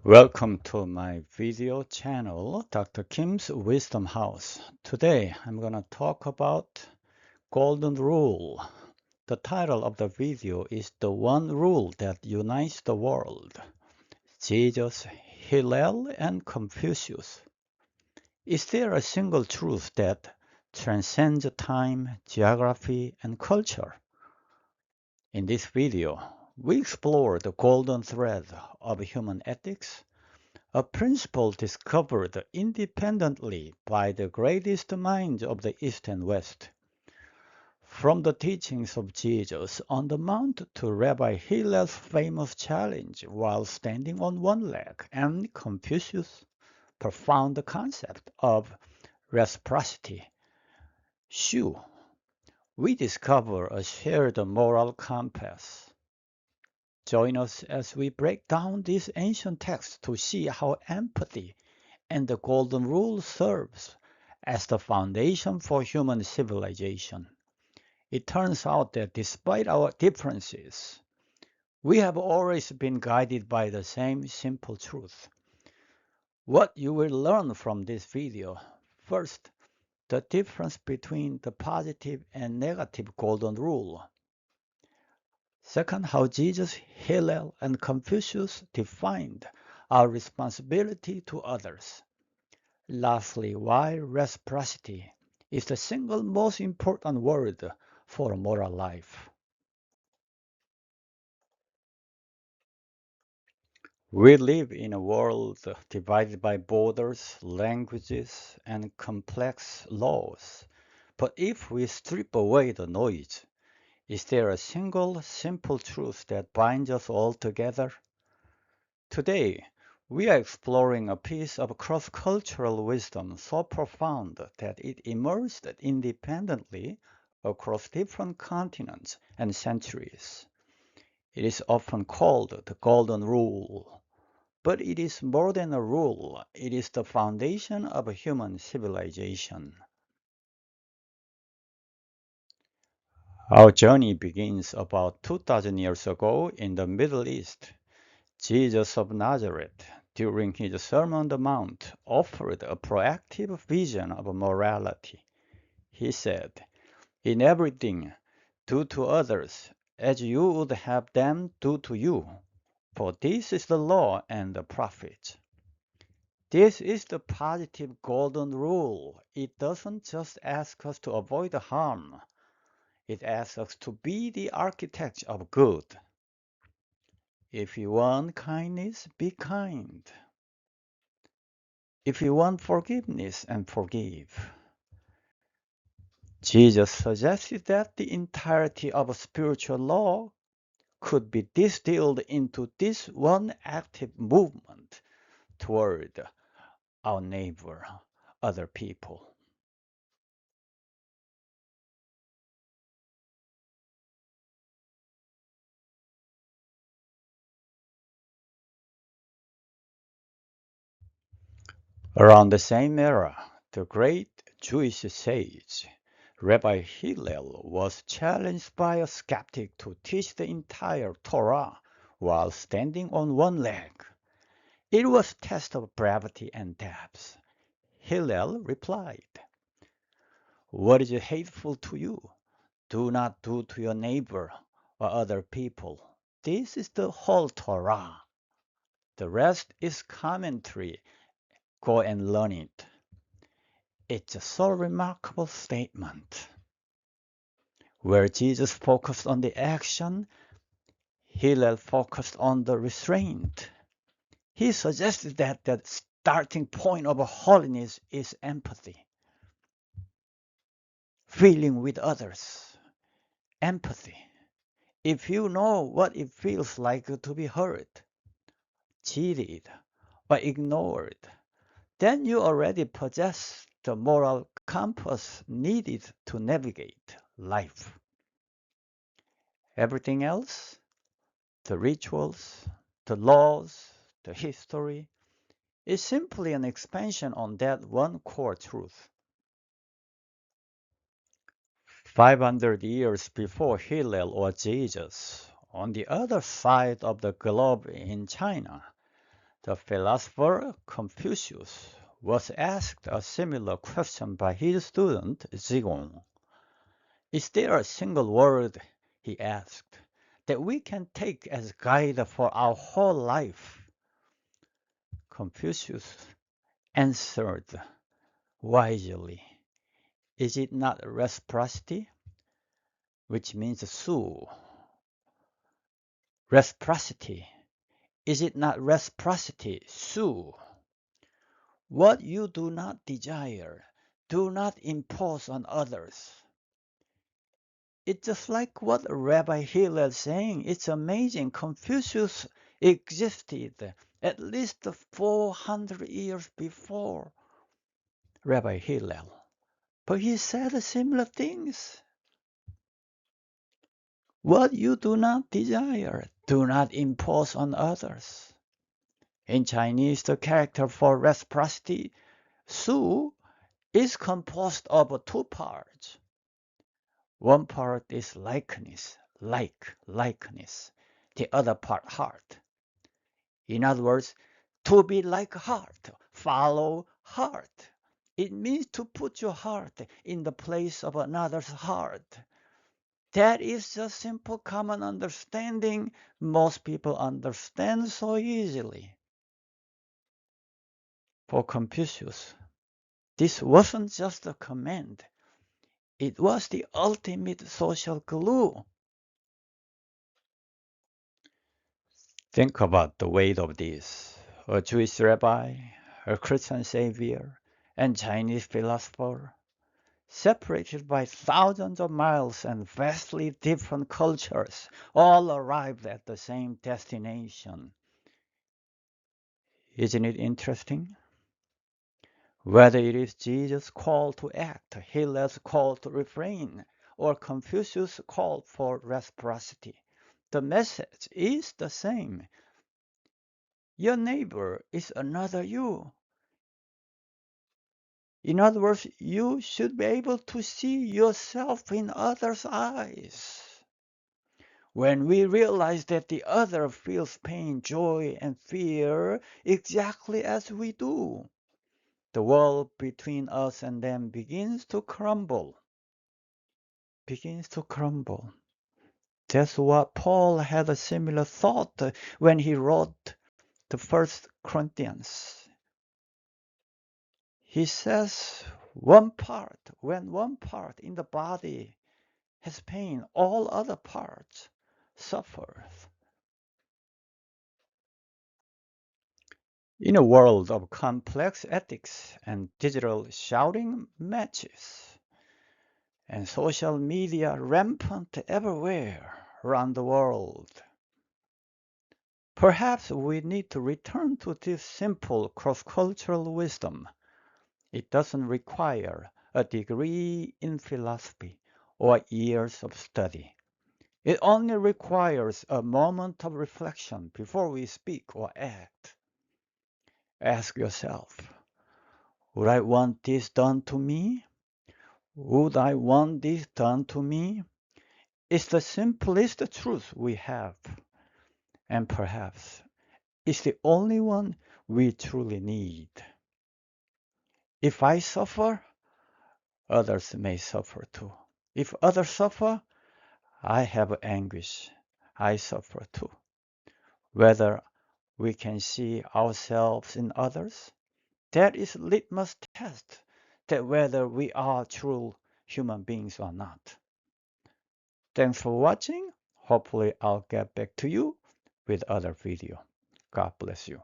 Welcome to my video channel, Dr. Kim's Wisdom House. Today I'm going to talk about Golden Rule. The title of the video is The One Rule That Unites the World. Jesus, Hillel, and Confucius. Is there a single truth that transcends time, geography, and culture? In this video, we explore the golden thread of human ethics, a principle discovered independently by the greatest minds of the East and West. From the teachings of Jesus on the Mount to Rabbi Hillel's famous challenge while standing on one leg, and Confucius' profound concept of reciprocity. Shu, we discover a shared moral compass. Join us as we break down this ancient text to see how empathy and the Golden Rule serves as the foundation for human civilization. It turns out that despite our differences, we have always been guided by the same simple truth. What you will learn from this video: first, the difference between the positive and negative Golden Rule. Second, how Jesus, Hillel, and Confucius defined our responsibility to others. Lastly, why reciprocity is the single most important word for a moral life. We live in a world divided by borders, languages, and complex laws. But if we strip away the noise, is there a single simple truth that binds us all together? Today, we are exploring a piece of cross-cultural wisdom so profound that it emerged independently across different continents and centuries. It is often called the Golden Rule, but it is more than a rule. It is the foundation of a human civilization. Our journey begins about 2,000 years ago in the Middle East. Jesus of Nazareth, during his Sermon on the Mount, offered a proactive vision of morality. He said, "In everything, do to others as you would have them do to you, for this is the law and the prophets." This is the positive golden rule. It doesn't just ask us to avoid harm. It asks us to be the architects of good. If you want kindness, be kind. If you want forgiveness, and forgive. Jesus suggested that the entirety of spiritual law could be distilled into this one active movement toward our neighbor, other people. Around the same era, the great Jewish sage Rabbi Hillel was challenged by a skeptic to teach the entire Torah while standing on one leg. It was a test of brevity and depth. Hillel replied, "What is hateful to you, do not do to your neighbor or other people. This is the whole Torah. The rest is commentary. Go and learn it." It's a so remarkable statement. Where Jesus focused on the action, Hillel focused on the restraint. He suggested that the starting point of holiness is empathy, feeling with others. Empathy. If you know what it feels like to be hurt, cheated, or ignored, then you already possess the moral compass needed to navigate life. Everything else, the rituals, the laws, the history, is simply an expansion on that one core truth. 500 years before Hillel or Jesus, on the other side of the globe in China, The philosopher Confucius was asked a similar question by his student Zhigong. Is there a single word, he asked, that we can take as guide for our whole life? Confucius answered wisely, is it not reciprocity? Which means Su. Reciprocity. Is it not reciprocity? Su. What you do not desire, do not impose on others. It's just like what Rabbi Hillel is saying. It's amazing. Confucius existed at least 400 years before Rabbi Hillel. But he said similar things. What you do not desire, do not impose on others. In Chinese, the character for reciprocity, Su, is composed of two parts. One part is likeness, likeness. The other part, heart. In other words, to be like heart, follow heart. It means to put your heart in the place of another's heart. That is a simple common understanding most people understand so easily. For Confucius, this wasn't just a command. It was the ultimate social glue. Think about the weight of this. A Jewish rabbi, a Christian savior, and Chinese philosopher, separated by thousands of miles and vastly different cultures, all arrived at the same destination. Isn't it interesting? Whether it is Jesus' call to act, Hillel's call to refrain, or Confucius' call for reciprocity, the message is the same. Your neighbor is another you. In other words, you should be able to see yourself in others' eyes. When we realize that the other feels pain, joy, and fear exactly as we do, the wall between us and them begins to crumble. That's what Paul had a similar thought when he wrote the First Corinthians. He says, when one part in the body has pain, all other parts suffer. In a world of complex ethics and digital shouting matches, and social media rampant everywhere around the world, perhaps we need to return to this simple cross-cultural wisdom. It doesn't require a degree in philosophy or years of study. It only requires a moment of reflection before we speak or act. Ask yourself, would I want this done to me? Would I want this done to me? It's the simplest truth we have, and perhaps it's the only one we truly need. If I suffer, others may suffer too. If others suffer, I have anguish. I suffer too. Whether we can see ourselves in others, that is litmus test that whether we are true human beings or not. Thanks for watching. Hopefully I'll get back to you with other video. God bless you.